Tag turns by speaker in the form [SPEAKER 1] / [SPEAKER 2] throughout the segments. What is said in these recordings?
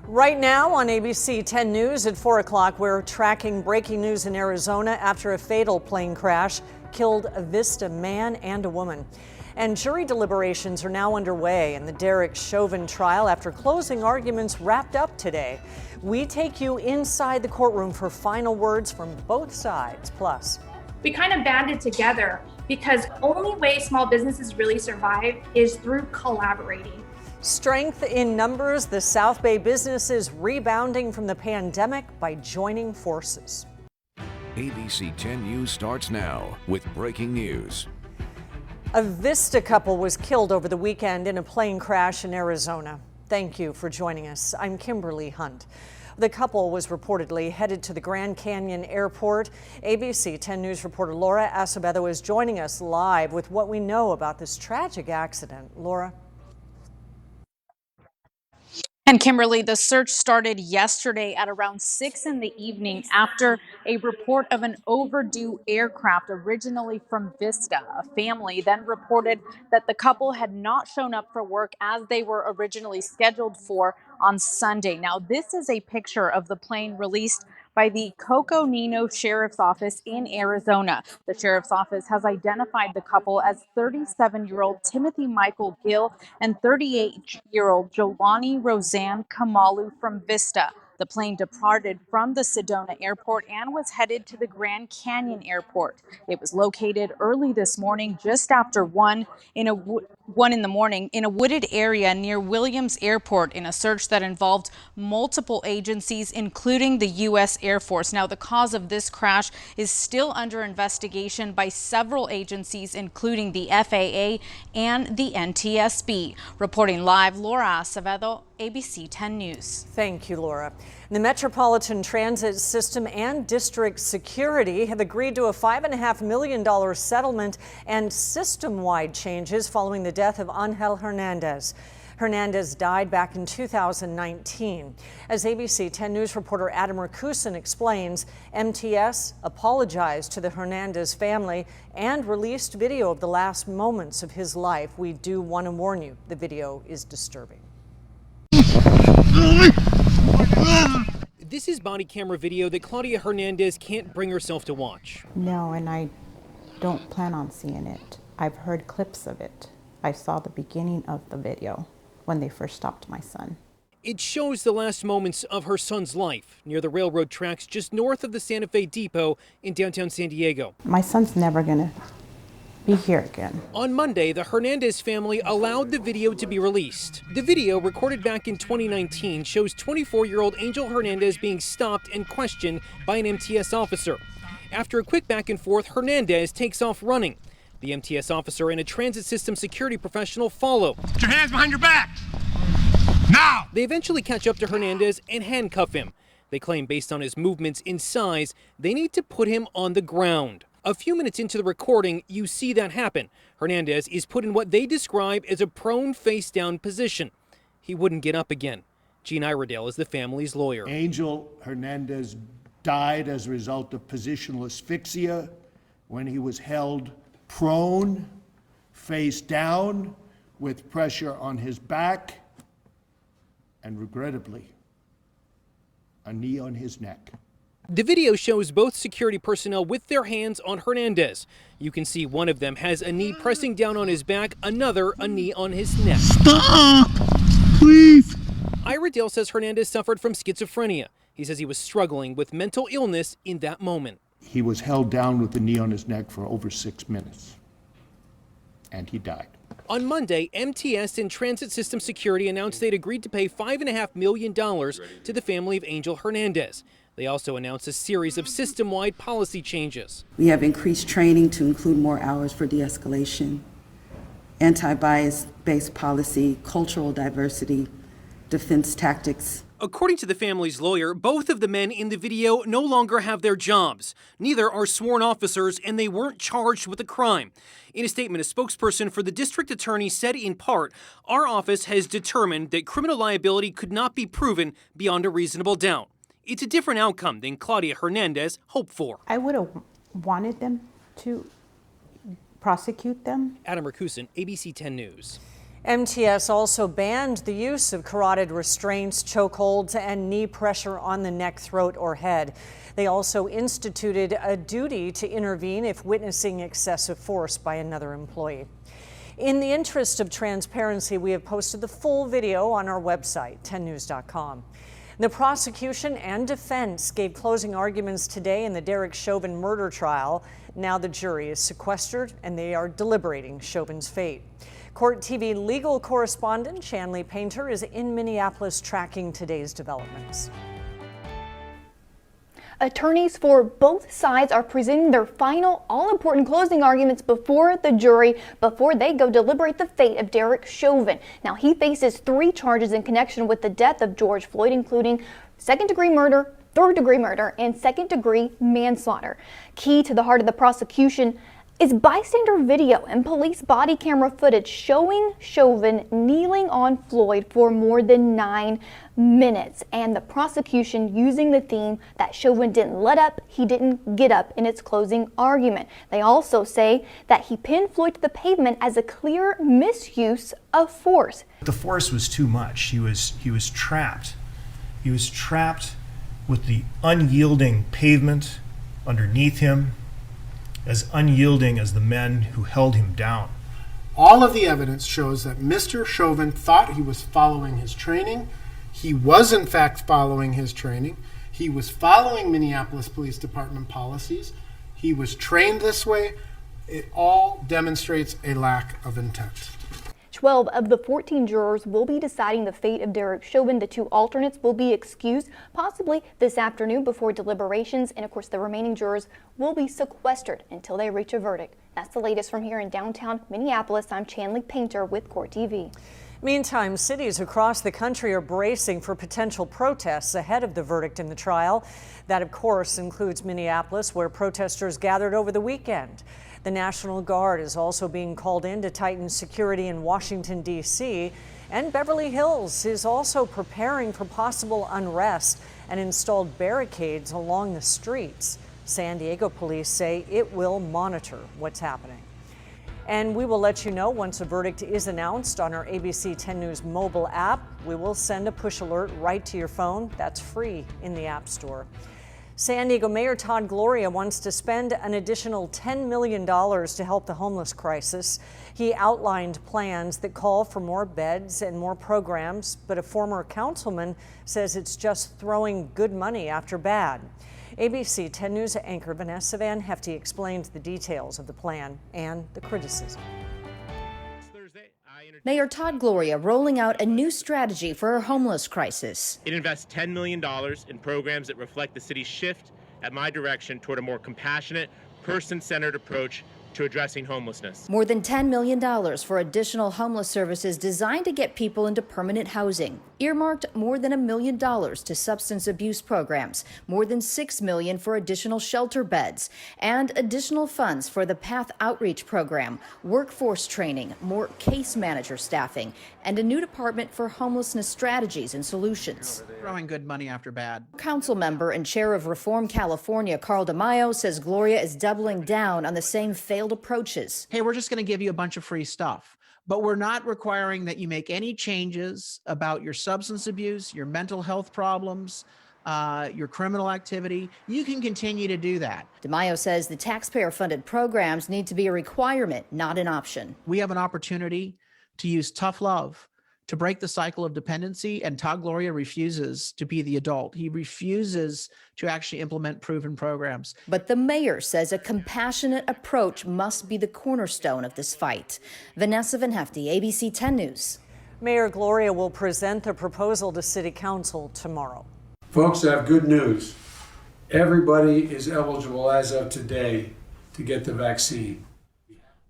[SPEAKER 1] Right now on ABC 10 News at 4 o'clock, we're tracking breaking news in Arizona after a fatal plane crash killed a Vista man and a woman. And jury deliberations are now underway in the Derek Chauvin trial after closing arguments wrapped up today. We take you inside the courtroom for final words from both sides. Plus,
[SPEAKER 2] we kind of banded together because the only way small businesses really survive is through collaborating.
[SPEAKER 1] Strength in numbers, the South Bay businesses rebounding from the pandemic by joining forces.
[SPEAKER 3] ABC 10 News starts now with breaking news.
[SPEAKER 1] A Vista couple was killed over the weekend in a plane crash in Arizona. Thank you for joining us. I'm Kimberly Hunt. The couple was reportedly headed to the Grand Canyon Airport. ABC 10 News reporter Laura Acevedo is joining us live with what we know about this tragic accident. Laura?
[SPEAKER 4] And Kimberly, the search started yesterday at around 6 in the evening after a report of an overdue aircraft originally from Vista. A family then reported that the couple had not shown up for work as they were originally scheduled for on Sunday. Now, this is a picture of the plane released by the Coconino Sheriff's Office in Arizona. The Sheriff's Office has identified the couple as 37-year-old Timothy Michael Gill and 38-year-old Jolani Roseanne Kamalu from Vista. The plane departed from the Sedona Airport and was headed to the Grand Canyon Airport. It was located early this morning, just after 1 in the morning, in a wooded area near Williams Airport in a search that involved multiple agencies, including the U.S. Air Force. Now, the cause of this crash is still under investigation by several agencies, including the FAA and the NTSB. Reporting live, Laura Acevedo, ABC 10 News.
[SPEAKER 1] Thank you, Laura. The Metropolitan Transit System and District Security have agreed to a $5.5 million settlement and system-wide changes following the death of Angel Hernandez. Hernandez died back in 2019. As ABC 10 News reporter Adam Rakusin explains, MTS apologized to the Hernandez family and released video of the last moments of his life. We do want to warn you, the video is disturbing.
[SPEAKER 5] This is body camera video that Claudia Hernandez can't bring herself to watch.
[SPEAKER 6] No, and I don't plan on seeing it. I've heard clips of it. I saw the beginning of the video when they first stopped my son.
[SPEAKER 5] It shows the last moments of her son's life near the railroad tracks just north of the Santa Fe Depot in downtown San Diego.
[SPEAKER 6] My son's never gonna be here again.
[SPEAKER 5] On Monday, the Hernandez family allowed the video to be released. The video, recorded back in 2019, shows 24-year-old Angel Hernandez being stopped and questioned by an MTS officer. After a quick back and forth, Hernandez takes off running. The MTS officer and a transit system security professional follow.
[SPEAKER 7] Put your hands behind your back! Now!
[SPEAKER 5] They eventually catch up to Hernandez and handcuff him. They claim based on his movements in size, they need to put him on the ground. A few minutes into the recording, you see that happen. Hernandez is put in what they describe as a prone face-down position. He wouldn't get up again. Gene Iredale is the family's lawyer.
[SPEAKER 8] Angel Hernandez died as a result of positional asphyxia when he was held prone, face down, with pressure on his back, and regrettably, a knee on his neck.
[SPEAKER 5] The video shows both security personnel with their hands on Hernandez. You can see one of them has a knee pressing down on his back, another a knee on his neck.
[SPEAKER 7] Stop! Please!
[SPEAKER 5] Iredale says Hernandez suffered from schizophrenia. He says he was struggling with mental illness in that moment.
[SPEAKER 8] He was held down with the knee on his neck for over 6 minutes, and he died.
[SPEAKER 5] On Monday, MTS and Transit System Security announced they'd agreed to pay $5.5 million to the family of Angel Hernandez. They also announced a series of system-wide policy changes.
[SPEAKER 9] We have increased training to include more hours for de-escalation, anti-bias-based policy, cultural diversity, defense tactics.
[SPEAKER 5] According to the family's lawyer, both of the men in the video no longer have their jobs. Neither are sworn officers, and they weren't charged with a crime. In a statement, a spokesperson for the district attorney said in part, "Our office has determined that criminal liability could not be proven beyond a reasonable doubt." It's a different outcome than Claudia Hernandez hoped for.
[SPEAKER 6] I would have wanted them to prosecute them.
[SPEAKER 5] Adam Rakusin, ABC 10 News.
[SPEAKER 1] MTS also banned the use of carotid restraints, chokeholds, and knee pressure on the neck, throat, or head. They also instituted a duty to intervene if witnessing excessive force by another employee. In the interest of transparency, we have posted the full video on our website, 10news.com. The prosecution and defense gave closing arguments today in the Derek Chauvin murder trial. Now the jury is sequestered and they are deliberating Chauvin's fate. Court TV legal correspondent Shanley Painter is in Minneapolis tracking today's developments.
[SPEAKER 10] Attorneys for both sides are presenting their final, all-important closing arguments before the jury before they go deliberate the fate of Derek Chauvin. Now, he faces 3 charges in connection with the death of George Floyd, including second-degree murder, third-degree murder, and second-degree manslaughter. Key to the heart of the prosecution is bystander video and police body camera footage showing Chauvin kneeling on Floyd for more than 9 minutes, and the prosecution using the theme that Chauvin didn't let up, he didn't get up in its closing argument. They also say that he pinned Floyd to the pavement as a clear misuse of force.
[SPEAKER 11] The force was too much. He was trapped. He was trapped with the unyielding pavement underneath him, as unyielding as the men who held him down.
[SPEAKER 12] All of the evidence shows that Mr. Chauvin thought he was following his training. He was in fact following his training. He was following Minneapolis Police Department policies. He was trained this way. It all demonstrates a lack of intent.
[SPEAKER 10] 12 of the 14 jurors will be deciding the fate of Derek Chauvin. The 2 alternates will be excused, possibly this afternoon before deliberations. And of course, the remaining jurors will be sequestered until they reach a verdict. That's the latest from here in downtown Minneapolis. I'm Shanley Painter with Court TV.
[SPEAKER 1] Meantime, cities across the country are bracing for potential protests ahead of the verdict in the trial. That, of course, includes Minneapolis, where protesters gathered over the weekend. The National Guard is also being called in to tighten security in Washington, D.C., and Beverly Hills is also preparing for possible unrest and installed barricades along the streets. San Diego police say it will monitor what's happening. And we will let you know once a verdict is announced on our ABC 10 News mobile app. We will send a push alert right to your phone. That's free in the App Store. San Diego Mayor Todd Gloria wants to spend an additional $10 million to help the homeless crisis. He outlined plans that call for more beds and more programs, but a former councilman says it's just throwing good money after bad. ABC 10 News anchor Vanessa Van Hefty explained the details of the plan and the criticism.
[SPEAKER 13] Mayor Todd Gloria rolling out a new strategy for our homeless crisis.
[SPEAKER 14] It invests $10 million in programs that reflect the city's shift at my direction toward a more compassionate, person-centered approach to addressing homelessness.
[SPEAKER 13] More than $10 million for additional homeless services designed to get people into permanent housing. Earmarked more than $1 million to substance abuse programs, more than $6 million for additional shelter beds, and additional funds for the PATH outreach program, workforce training, more case manager staffing, and a new department for homelessness strategies and solutions.
[SPEAKER 15] Throwing good money after bad.
[SPEAKER 13] Council member and chair of Reform California, Carl DeMaio, says Gloria is doubling down on the same failed approaches.
[SPEAKER 15] Hey, we're just going to give you a bunch of free stuff, but we're not requiring that you make any changes about your substance abuse, your mental health problems, your criminal activity. You can continue to do that.
[SPEAKER 13] DeMaio says the taxpayer-funded programs need to be a requirement, not an option.
[SPEAKER 15] We have an opportunity to use tough love to break the cycle of dependency, and Todd Gloria refuses to be the adult. He refuses to actually implement proven programs.
[SPEAKER 13] But the mayor says a compassionate approach must be the cornerstone of this fight. Vanessa Van Hefty, ABC 10 News.
[SPEAKER 1] Mayor Gloria will present the proposal to City Council tomorrow.
[SPEAKER 16] Folks, I have good news. Everybody is eligible as of today to get the vaccine.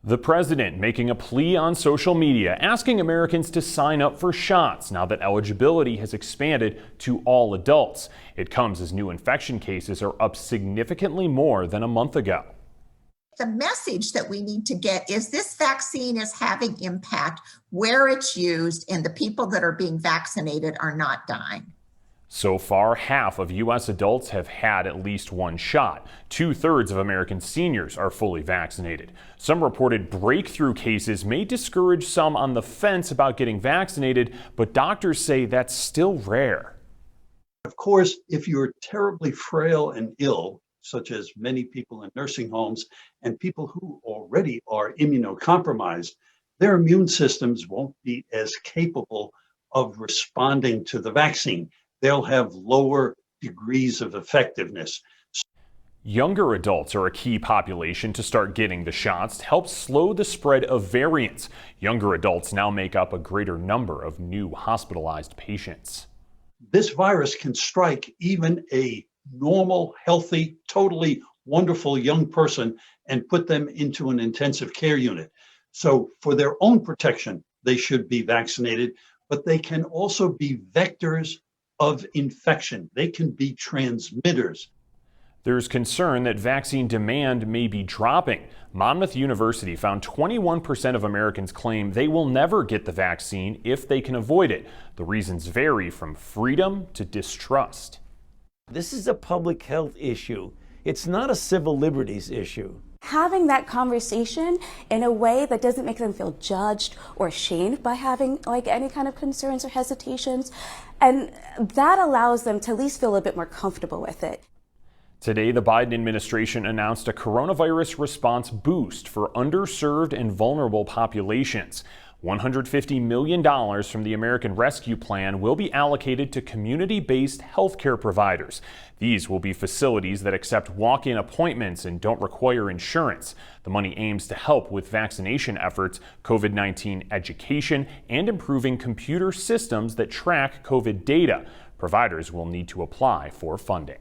[SPEAKER 17] The president making a plea on social media, asking Americans to sign up for shots now that eligibility has expanded to all adults. It comes as new infection cases are up significantly more than a month ago.
[SPEAKER 18] The message that we need to get is this vaccine is having impact where it's used, and the people that are being vaccinated are not dying.
[SPEAKER 17] So far, half of U.S. adults have had at least one shot. 2/3 of American seniors are fully vaccinated. Some reported breakthrough cases may discourage some on the fence about getting vaccinated, but doctors say that's still rare.
[SPEAKER 19] Of course, if you're terribly frail and ill, such as many people in nursing homes and people who already are immunocompromised, their immune systems won't be as capable of responding to the vaccine. They'll have lower degrees of effectiveness.
[SPEAKER 17] Younger adults are a key population to start getting the shots to help slow the spread of variants. Younger adults now make up a greater number of new hospitalized patients.
[SPEAKER 19] This virus can strike even a normal, healthy, totally wonderful young person and put them into an intensive care unit. So for their own protection, they should be vaccinated, but they can also be vectors of infection. They can be transmitters.
[SPEAKER 17] There's concern that vaccine demand may be dropping. Monmouth University found 21% of Americans claim they will never get the vaccine if they can avoid it. The reasons vary from freedom to distrust.
[SPEAKER 20] This is a public health issue. It's not a civil liberties issue.
[SPEAKER 21] Having that conversation in a way that doesn't make them feel judged or ashamed by having like any kind of concerns or hesitations, and that allows them to at least feel a bit more comfortable with it.
[SPEAKER 17] Today, the Biden administration announced a coronavirus response boost for underserved and vulnerable populations. $150 million from the American Rescue Plan will be allocated to community-based healthcare providers. These will be facilities that accept walk-in appointments and don't require insurance. The money aims to help with vaccination efforts, COVID-19 education, and improving computer systems that track COVID data. Providers will need to apply for funding.